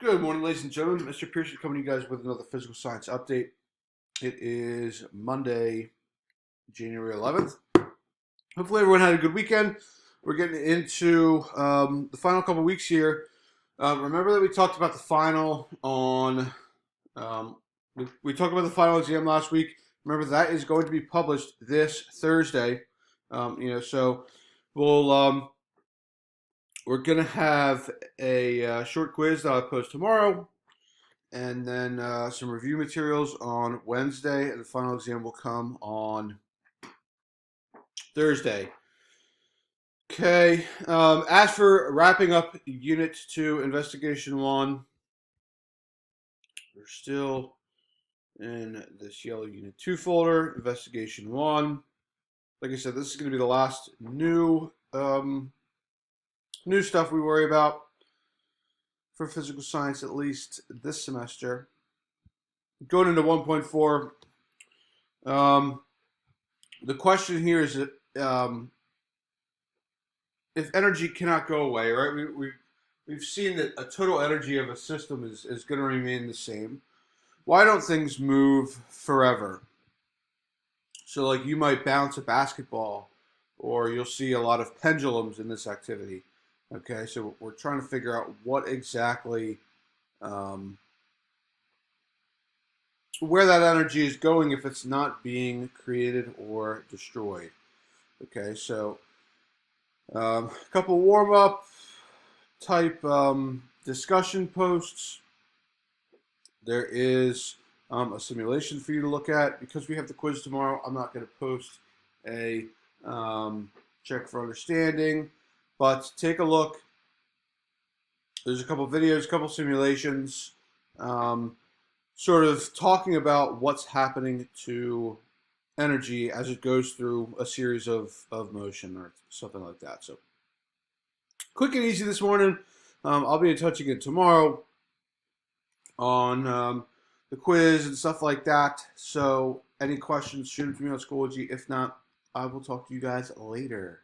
Good morning, ladies and gentlemen. Mr. Pearson coming to you guys with another physical science update. It is Monday, January 11th. Hopefully, everyone had a good weekend. We're getting into the final couple weeks here. Remember that we talked about the final on. We talked about the final exam last week. Remember that is going to be published this Thursday. So we'll we're gonna have a short quiz that I'll post tomorrow, and then some review materials on Wednesday, and the final exam will come on Thursday. Okay. As for wrapping up Unit 2, Investigation 1, we're still in this yellow Unit 2 folder, Investigation 1. Like I said, this is going to be the last new stuff we worry about for physical science, at least this semester. Going into 1.4, the question here is that if energy cannot go away, right? We've seen that a total energy of a system is going to remain the same. Why don't things move forever? So, like, you might bounce a basketball, or you'll see a lot of pendulums in this activity. Okay, so we're trying to figure out what exactly, where that energy is going if it's not being created or destroyed. Okay, so a couple warm-up type discussion posts. There is a simulation for you to look at. Because we have the quiz tomorrow, I'm not going to post a check for understanding, but take a look. There's a couple videos, a couple simulations, sort of talking about what's happening to energy as it goes through a series of motion or something like that. So quick and easy this morning. I'll be in touch again tomorrow on the quiz and stuff like that. So any questions, shoot them to me on Schoology. If not, I will talk to you guys later.